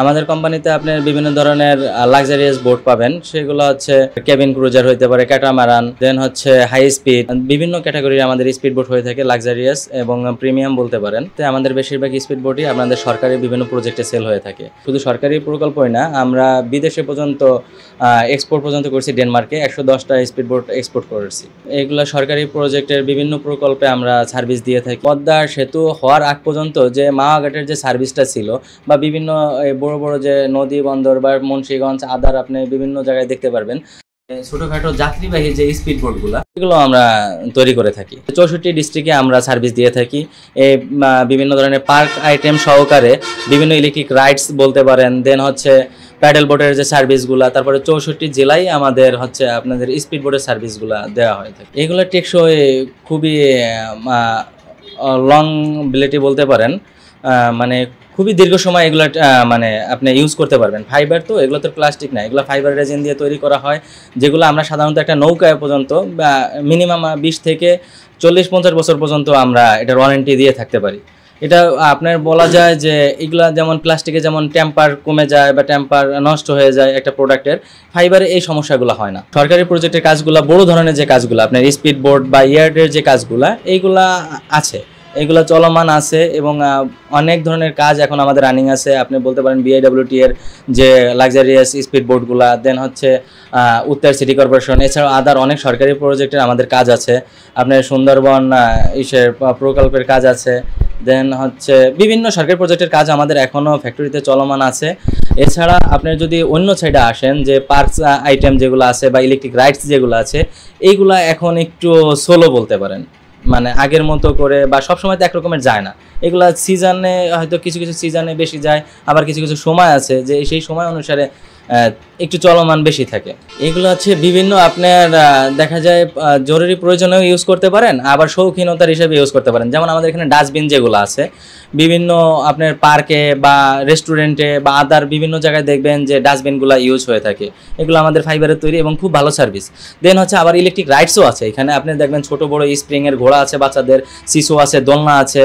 আমাদের কোম্পানিতে আপনি বিভিন্ন ধরনের লাক্সারিয়াস বোট পাবেন। সেগুলো হচ্ছে কেবিন ক্রুজার হইতে পারে, ক্যাটামারান, দেন হচ্ছে হাই স্পিড, বিভিন্ন ক্যাটাগরির আমাদের স্পিড বোট হয়ে থাকে, লাক্সারিয়াস এবং প্রিমিয়াম বলতে পারেন। তো আমাদের বেশিরভাগ স্পিড বোটই আপনাদের সরকারি বিভিন্ন প্রজেক্টে সেল হয়ে থাকে। শুধু সরকারি প্রকল্পই না, আমরা বিদেশে পর্যন্ত এক্সপোর্ট পর্যন্ত করছি। ডেনমার্কে 110টা স্পিড বোট এক্সপোর্ট করেছি। এগুলো সরকারি প্রজেক্টের বিভিন্ন প্রকল্পে আমরা সার্ভিস দিয়ে থাকি। পদ্মা সেতু হওয়ার আগ পর্যন্ত যে মাওয়াঘাটের যে সার্ভিসটা ছিল বা বিভিন্ন বড় বড় যে নদী বন্দর বা মুন্সিগঞ্জ আদার আপনি বিভিন্ন জায়গায় দেখতে পারবেন ছোটখাটো যাত্রীবাহী যে স্পিড বোটগুলো, এগুলো আমরা তৈরি করে থাকি। 64 ডিস্ট্রিক্টে আমরা সার্ভিস দিয়ে থাকি। বিভিন্ন ধরনের পার্ক আইটেম সহকারে বিভিন্ন ইলেকট্রিক রাইডস বলতে পারেন, দেন হচ্ছে প্যাডেল বোটের যে সার্ভিসগুলো, তারপরে 64 জেলায় আমাদের হচ্ছে আপনাদের স্পিড বোটের সার্ভিসগুলো দেওয়া হয়ে থাকে। এগুলো টেকসই, খুবই লং বিলিটি বলতে পারেন, মানে খুবই দীর্ঘ সময় এগুলো মানে আপনি ইউজ করতে পারবেন। ফাইবার তো, এগুলো তো প্লাস্টিক না, এগুলো ফাইবার রেজিন দিয়ে তৈরি করা হয়, যেগুলো আমরা সাধারণত একটা নৌকায় পর্যন্ত মিনিমাম 20 থেকে 40-50 বছর পর্যন্ত আমরা এটার ওয়ারেন্টি দিয়ে থাকতে পারি। এটা আপনার বলা যায় যে এগুলা যেমন প্লাস্টিকে যেমন টেম্পার কমে যায় বা টেম্পার নষ্ট হয়ে যায় একটা প্রোডাক্টের, ফাইবারে এই সমস্যাগুলো হয় না। সরকারি প্রজেক্টের কাজগুলো, বড় ধরনের যে কাজগুলো আপনার স্পিড বোট বা ইয়ার্ডের যে কাজগুলো, এইগুলা আছে, এগুলো চলমান আছে এবং অনেক ধরনের কাজ এখন আমাদের রানিং আছে। আপনি বলতে পারেন BIWT এর যে লাক্সারিয়াস স্পিড বোটগুলা, দেন হচ্ছে উত্তর সিটি কর্পোরেশন, এছাড়াও আদার অনেক সরকারি প্রজেক্টের আমাদের কাজ আছে। আপনার সুন্দরবন প্রকল্পের কাজ আছে, দেন হচ্ছে বিভিন্ন সরকারি প্রজেক্টের কাজ আমাদের এখনও ফ্যাক্টরিতে চলমান আছে। এছাড়া আপনি যদি অন্য সাইডে আসেন, যে পার্কস আইটেম যেগুলো আছে বা ইলেকট্রিক রাইডস যেগুলো আছে, এইগুলা এখন একটু সোলো বলতে পারেন, মানে আগের মতো করে বা সবসময় তো একরকমের যায় না। এগুলা সিজনে হয়তো কিছু কিছু সিজনে বেশি যায়, আবার কিছু কিছু সময় আছে যে সেই সময় অনুসারে একটু চলমান বেশি থাকে। এগুলো হচ্ছে বিভিন্ন আপনার দেখা যায় জরুরি প্রয়োজনেও ইউজ করতে পারেন, আবার শৌখিনতার হিসেবে ইউজ করতে পারেন। যেমন আমাদের এখানে ডাস্টবিন যেগুলো আছে, বিভিন্ন আপনার পার্কে বা রেস্টুরেন্টে বা আদার বিভিন্ন জায়গায় দেখবেন যে ডাস্টবিনগুলো ইউজ হয়ে থাকে। এগুলো আমাদের ফাইবারের তৈরি এবং খুব ভালো সার্ভিস। দেন হচ্ছে আবার ইলেকট্রিক রাইডসও আছে এখানে। আপনি দেখবেন ছোট বড় স্প্রিংয়ের ঘোড়া আছে বাচ্চাদের, শিশু আছে, দোলনা আছে,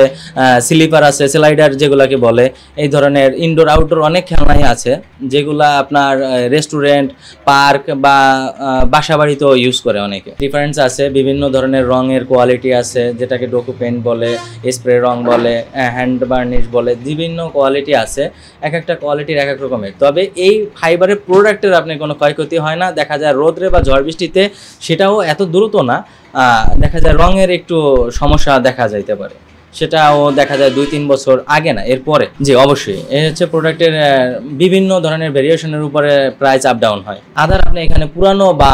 স্লিপার আছে, স্লাইডার যেগুলোকে বলে, এই ধরনের ইনডোর আউটডোর অনেক খেলনাই আছে, যেগুলা আপনার রেস্টুরেন্ট, পার্ক বা বাসা বাড়িতেও ইউজ করে অনেকে। ডিফারেন্স আছে, বিভিন্ন ধরনের রঙের কোয়ালিটি আছে, যেটাকে ডোকু পেন্ট বলে, স্প্রে রং বলে, হ্যান্ড বার্নিশ বলে, বিভিন্ন কোয়ালিটি আছে। এক একটা কোয়ালিটির এক এক রকমের। তবে এই ফাইবারের প্রোডাক্টের আপনি কোনো ক্ষয়ক্ষতি হয় না। দেখা যায় রোদ্রে বা ঝড় বৃষ্টিতে সেটাও এত দ্রুত না, দেখা যায় রঙের একটু সমস্যা দেখা যাইতে পারে, সেটাও দেখা যায় 2-3 বছর আগে না, এরপরে। জি অবশ্যই, এই হচ্ছে প্রোডাক্টের বিভিন্ন ধরনের ভেরিয়েশনের উপরে প্রাইস আপ ডাউন হয়। আদার আপনি এখানে পুরানো বা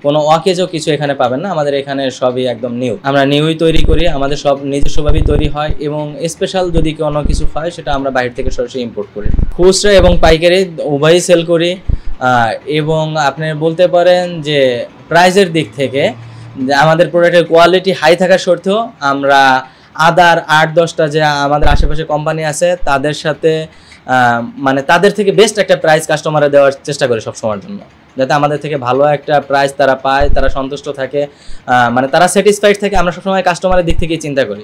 কোনো অকেজও কিছু এখানে পাবেন না। আমাদের এখানে সবই একদম নিউ, আমরা নিউই তৈরি করি, আমাদের সব নিজস্বভাবেই তৈরি হয় এবং স্পেশাল যদি কোনো কিছু হয় সেটা আমরা বাইরে থেকে সরাসরি ইম্পোর্ট করি। খুচরা এবং পাইকারি উভয়ই সেল করি। এবং আপনি বলতে পারেন যে প্রাইসের দিক থেকে আমাদের প্রোডাক্টের কোয়ালিটি হাই থাকার সত্ত্বেও আমরা আদার 8-10টা যে আমাদের আশেপাশে কোম্পানি আছে তাদের সাথে মানে তাদের থেকে বেস্ট একটা প্রাইস কাস্টমারে দেওয়ার চেষ্টা করি সবসময়ের জন্য, যাতে আমাদের থেকে ভালো একটা প্রাইস তারা পায়, তারা সন্তুষ্ট থাকে, মানে তারা স্যাটিসফাইড থাকে। আমরা সবসময় কাস্টমারের দিক থেকেই চিন্তা করি।